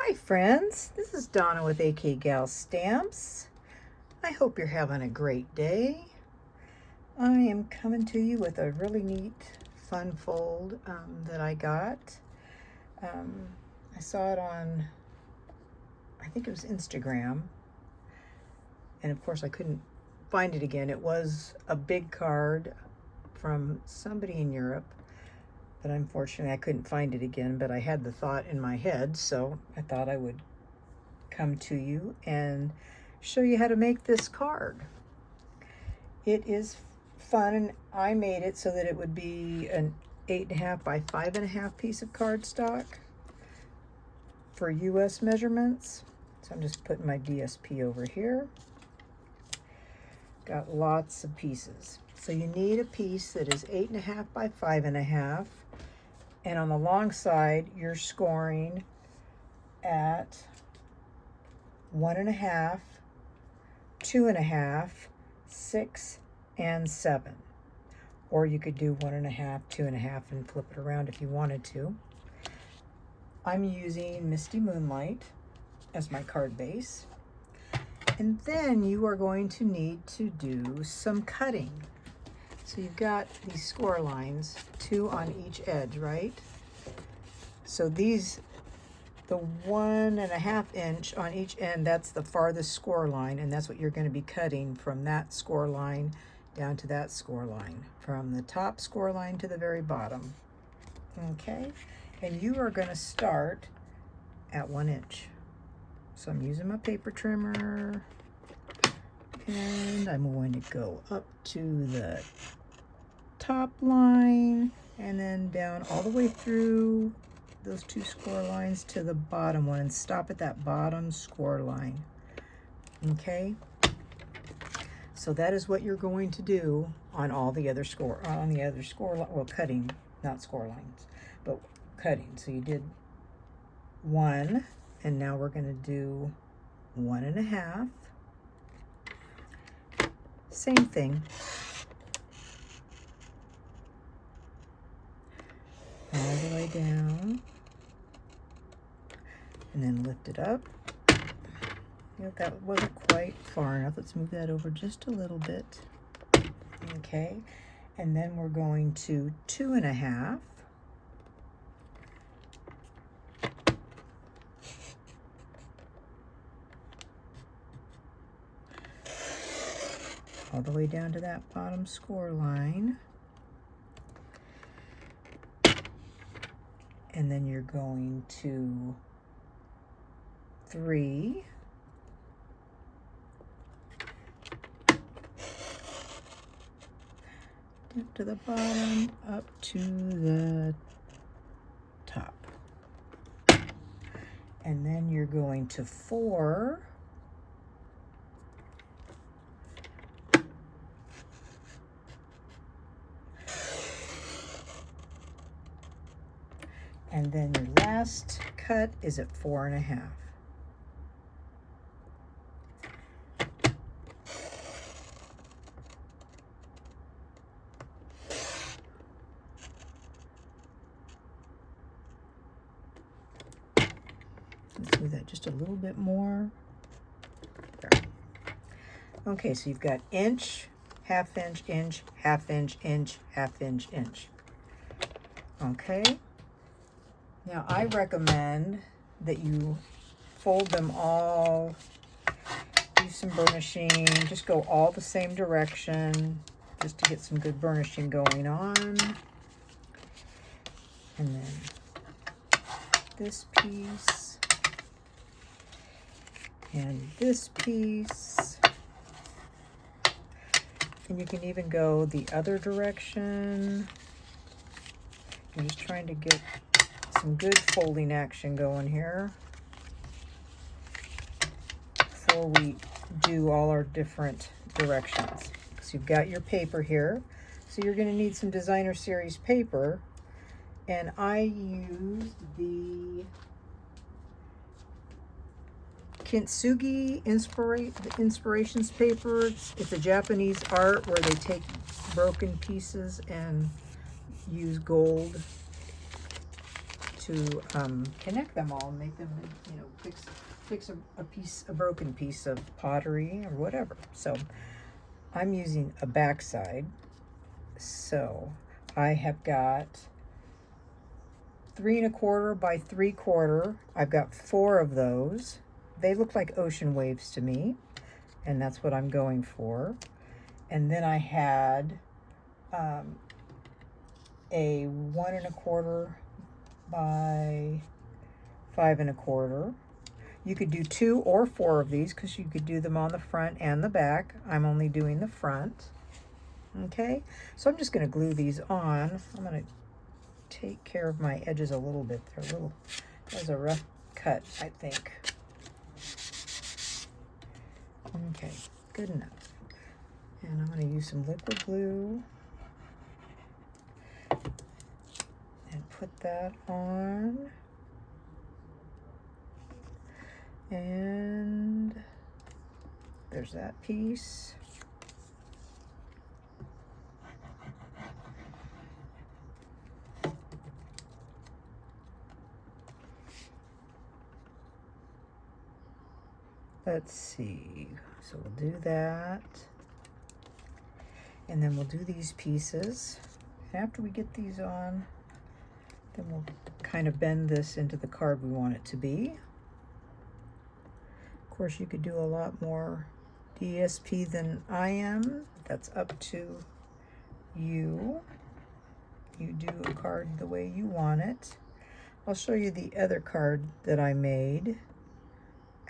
Hi friends, this is Donna with AK Gal Stamps. I hope you're having a great day. I am coming to you with a really neat fun fold that I got. I saw it on, I think it was Instagram, and of course I couldn't find it again. It was a big card from somebody in Europe, but unfortunately I couldn't find it again, but I had the thought in my head, so I thought I would come to you and show you how to make this card. It is fun, and I made it so that it would be an 8.5 by 5.5 piece of cardstock for US measurements. So I'm just putting my DSP over here. Got lots of pieces. So you need a piece that is 8.5 by 5.5. And on the long side, you're scoring at 1.5, 2.5, 6, and 7. Or you could do 1.5, 2.5, and flip it around if you wanted to. I'm using Misty Moonlight as my card base. And then you are going to need to do some cutting. So you've got these score lines, 2 on each edge, right? So these, the 1.5 inch on each end, that's the farthest score line, and that's what you're going to be cutting from that score line down to that score line, from the top score line to the very bottom. Okay? And you are going to start at 1 inch. So I'm using my paper trimmer, and I'm going to go up to the top line and then down all the way through those 2 score lines to the bottom one and stop at that bottom score line. Okay, so that is what you're going to do on all the other score, well, cutting, not score lines, but cutting. So you did 1, and now we're going to do 1.5. Same thing. All the way down, and then lift it up. That wasn't quite far enough. Let's move that over just a little bit. Okay, and then we're going to 2.5. All the way down to that bottom score line. And then you're going to 3. Down to the bottom, up to the top. And then you're going to 4. And then your last cut is at 4.5. Let's do that just a little bit more. There. Okay, so you've got inch, half inch, inch, half inch, inch, half inch, inch. Okay. Now, I recommend that you fold them all, use some burnishing, just go all the same direction, just to get some good burnishing going on. And then this piece, and this piece. And you can even go the other direction. I'm just trying to get some good folding action going here before we do all our different directions. So you've got your paper here. So you're going to need some designer series paper, and I used the Kintsugi Inspirations paper. It's a Japanese art where they take broken pieces and use gold to connect them all and make them, you know, fix a broken piece of pottery or whatever. So I'm using a backside. So I have got 3 1/4 by 3/4. I've got 4 of those. They look like ocean waves to me, and that's what I'm going for. And then I had a 1 1/4 by 5 1/4. You could do 2 or 4 of these because you could do them on the front and the back. I'm only doing the front. Okay, so I'm just going to glue these on. I'm going to take care of my edges a little bit. They're a little, that was a rough cut, I think. Okay, good enough. And I'm going to use some liquid glue and put that on. And there's that piece. Let's see, so we'll do that. And then we'll do these pieces. And after we get these on, then we'll kind of bend this into the card we want it to be. Of course, you could do a lot more DSP than I am. That's up to you. You do a card the way you want it. I'll show you the other card that I made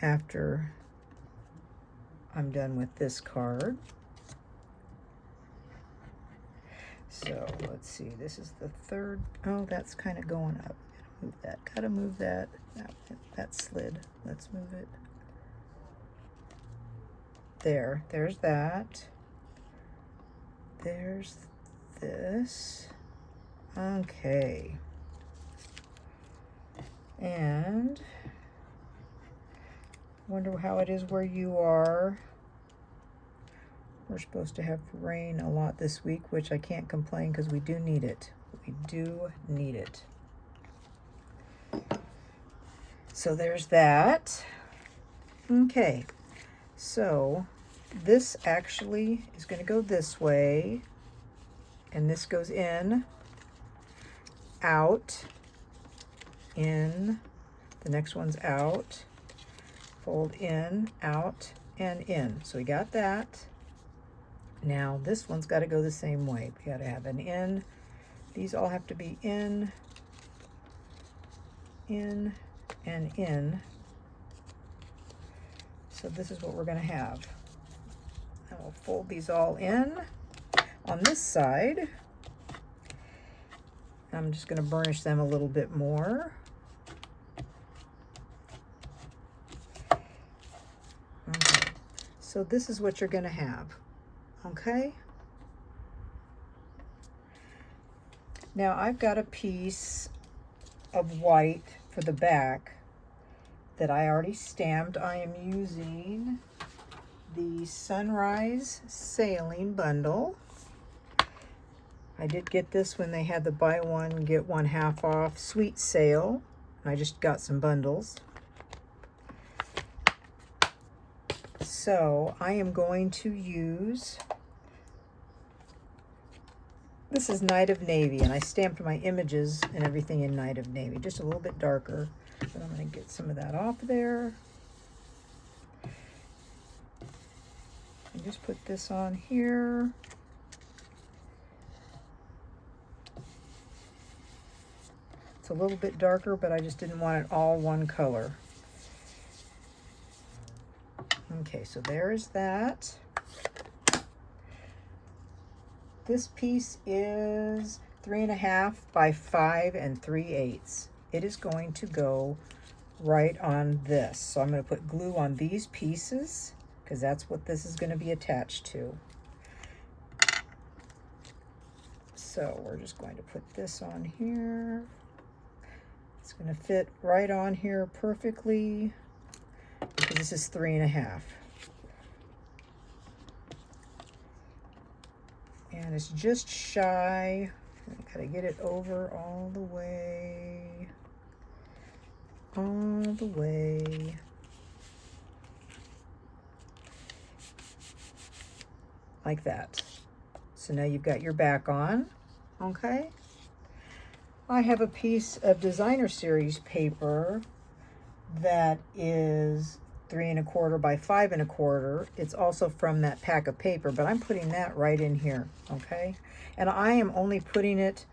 after I'm done with this card. So let's see, this is the third. Oh, that's kind of going up. Move that, gotta move that. That slid. Let's move it. There's that. There's this. Okay. And wonder how it is where you are. We're supposed to have rain a lot this week, which I can't complain because we do need it. We do need it. So there's that. Okay, so this actually is going to go this way, and this goes in, out, in, the next one's out, fold in, out, and in. So we got that. Now this one's got to go the same way. We got to have an in. These all have to be in, and in. So this is what we're going to have. And we'll fold these all in on this side. I'm just going to burnish them a little bit more. Okay. So this is what you're going to have. Okay. Now I've got a piece of white for the back that I already stamped. I am using the Sunrise Sailing Bundle. I did get this when they had the buy one, get one half off sweet sale. I just got some bundles. So I am going to use, this is Night of Navy, and I stamped my images and everything in Night of Navy, just a little bit darker. But I'm going to get some of that off there. And just put this on here. It's a little bit darker, but I just didn't want it all one color. Okay, so there's that. This piece is 3 1/2 by 5 3/8. It is going to go right on this. So I'm going to put glue on these pieces because that's what this is going to be attached to. So we're just going to put this on here. It's going to fit right on here perfectly because this is 3 1/2. And it's just shy. I gotta get it over all the way. all the way. Like that. So now you've got your back on, okay? I have a piece of designer series paper that is 3 1/4 by 5 1/4. It's also from that pack of paper, but I'm putting that right in here, okay? And I am only putting it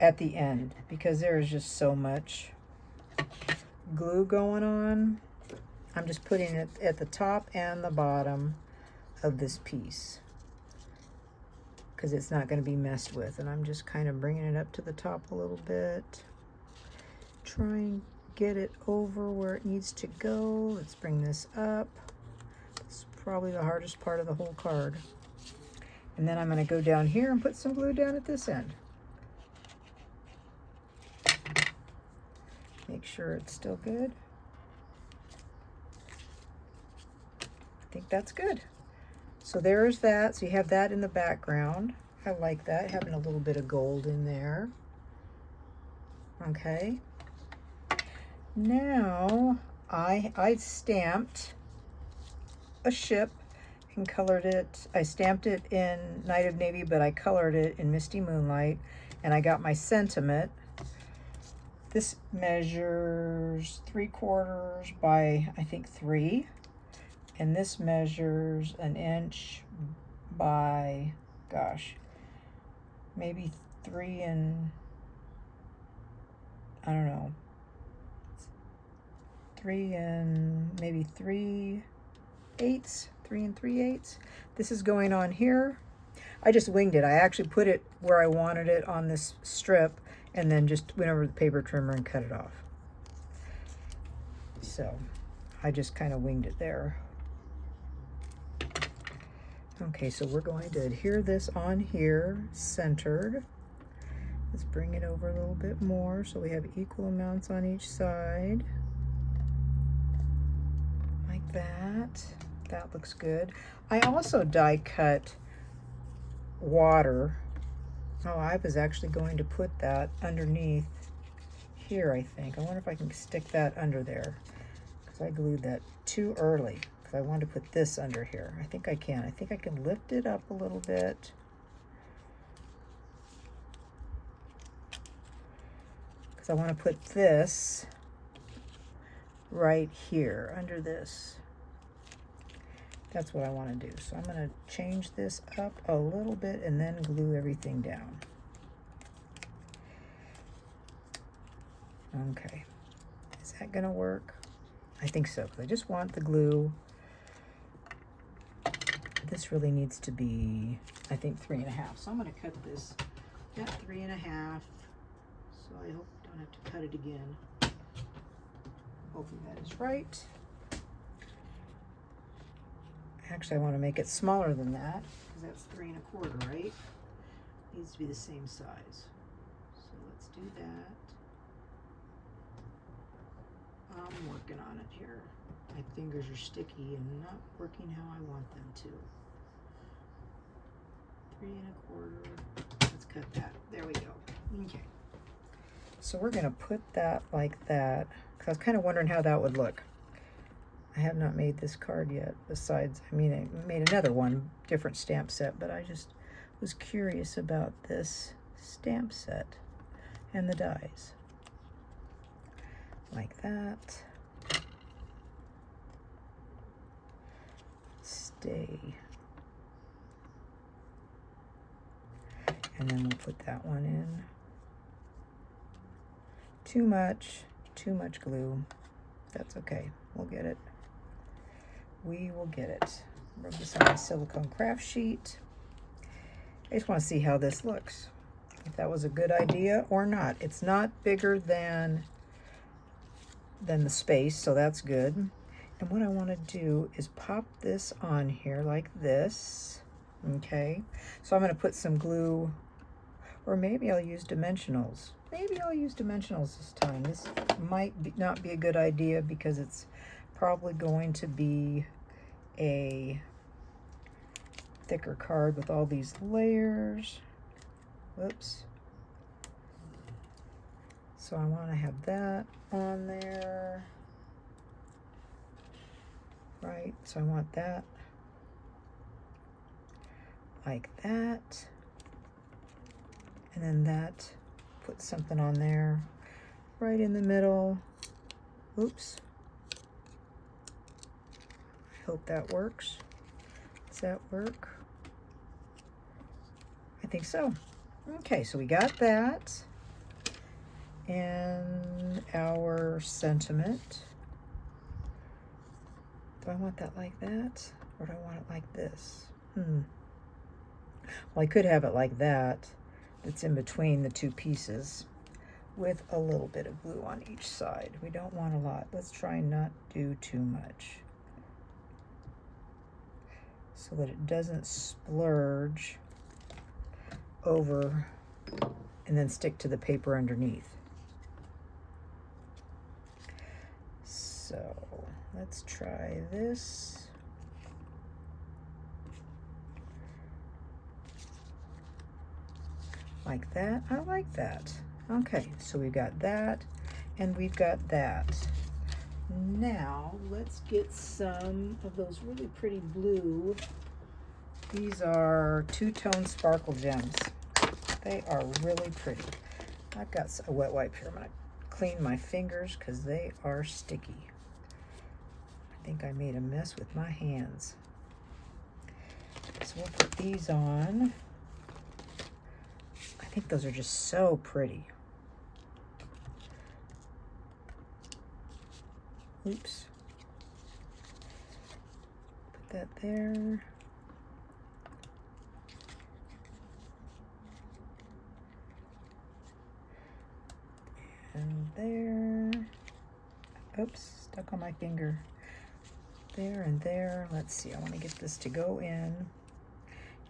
at the end because there is just so much glue going on. I'm just putting it at the top and the bottom of this piece because it's not going to be messed with. And I'm just kind of bringing it up to the top a little bit. Try and get it over where it needs to go. Let's bring this up. It's probably the hardest part of the whole card. And then I'm going to go down here and put some glue down at this end. Make sure it's still good. I think that's good. So there's that. So you have that in the background. I like that, having a little bit of gold in there. Okay. Now I stamped a ship and colored it. I stamped it in Night of Navy, but I colored it in Misty Moonlight, and I got my sentiment. This measures 3/4 by, I think, 3. And this measures 1 inch by, gosh, maybe 3 and, I don't know, 3 and maybe 3/8, 3 3/8. This is going on here. I just winged it. I actually put it where I wanted it on this strip and then just went over the paper trimmer and cut it off. So I just kind of winged it there. Okay, so we're going to adhere this on here, centered. Let's bring it over a little bit more so we have equal amounts on each side. Like that. That looks good. I also die cut water. Oh, I was actually going to put that underneath here, I think. I wonder if I can stick that under there, because I glued that too early. I want to put this under here. I think I can. I think I can lift it up a little bit. Because I want to put this right here under this. That's what I want to do. So I'm going to change this up a little bit and then glue everything down. Okay. Is that going to work? I think so, because I just want the glue. This really needs to be, I think, 3 1/2. So I'm going to cut this at 3 1/2. So I hope I don't have to cut it again. Hopefully that is right. Actually, I want to make it smaller than that, because that's 3 1/4, right? Needs to be the same size. So let's do that. I'm working on it here. My fingers are sticky and not working how I want them to. 3 1/4. Let's cut that. There we go. Okay. So we're going to put that like that, because I was kind of wondering how that would look. I have not made this card yet. Besides, I mean, I made another one, different stamp set, but I just was curious about this stamp set and the dies. Like that. Stay. And then we'll put that one in. Too much glue. That's okay. We'll get it. We will get it. Rub this on my silicone craft sheet. I just want to see how this looks. If that was a good idea or not. It's not bigger than the space, so that's good. And what I want to do is pop this on here like this. Okay. So I'm going to put some glue, or maybe I'll use dimensionals. Maybe I'll use dimensionals this time. This might not be a good idea because it's probably going to be a thicker card with all these layers. Whoops. So I want to have that on there. Right, so I want that like that. And then that, put something on there right in the middle. Oops. I hope that works. Does that work? I think so. Okay, so we got that. And our sentiment. Do I want that like that? Or do I want it like this? Well, I could have it like that. It's in between the two pieces with a little bit of blue on each side. We don't want a lot. Let's try not do too much so that it doesn't splurge over and then stick to the paper underneath. So let's try this. Like that. I like that. Okay, so we've got that and we've got that. Now let's get some of those really pretty blue. These are two-tone sparkle gems. They are really pretty. I've got a wet wipe here. I'm going to clean my fingers because they are sticky. I think I made a mess with my hands. So we'll put these on. I think those are just so pretty. Oops. Put that there. And there. Oops, stuck on my finger. There and there. Let's see, I want to get this to go in.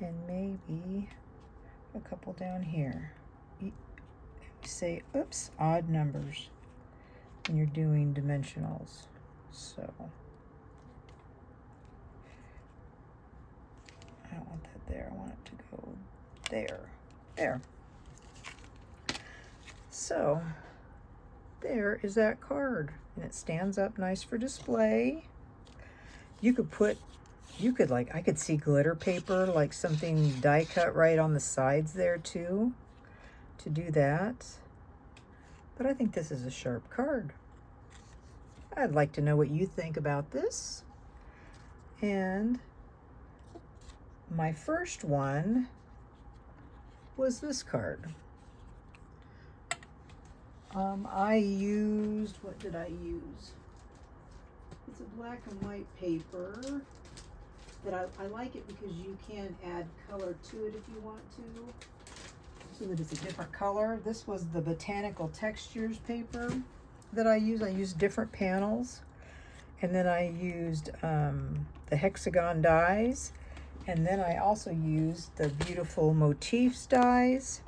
And maybe a couple down here. Say, oops, odd numbers when you're doing dimensionals. So I don't want that there. I want it to go there. There. So there is that card, and it stands up nice for display. You could like, I could see glitter paper, like something die cut right on the sides there too, to do that. But I think this is a sharp card. I'd like to know what you think about this. And my first one was this card. I used, what did I use? It's a black and white paper. But I like it because you can add color to it if you want to, so that it's a different color. This was the Botanical Textures paper that I used. I used different panels, and then I used the hexagon dies, and then I also used the beautiful motifs dies.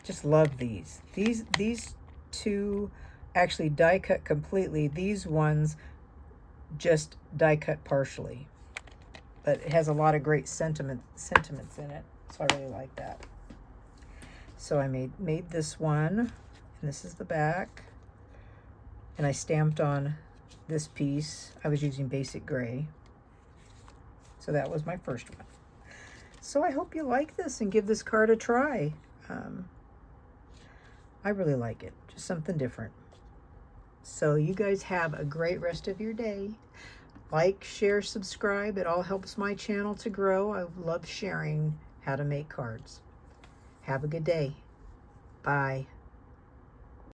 Just love these. These two actually die cut completely. These ones just die cut partially. But it has a lot of great sentiments in it, so I really like that. So I made this one, and this is the back, and I stamped on this piece. I was using basic gray, so that was my first one. So I hope you like this and give this card a try. I really like it, just something different. So you guys have a great rest of your day. Like, share, subscribe. It all helps my channel to grow. I love sharing how to make cards. Have a good day. Bye.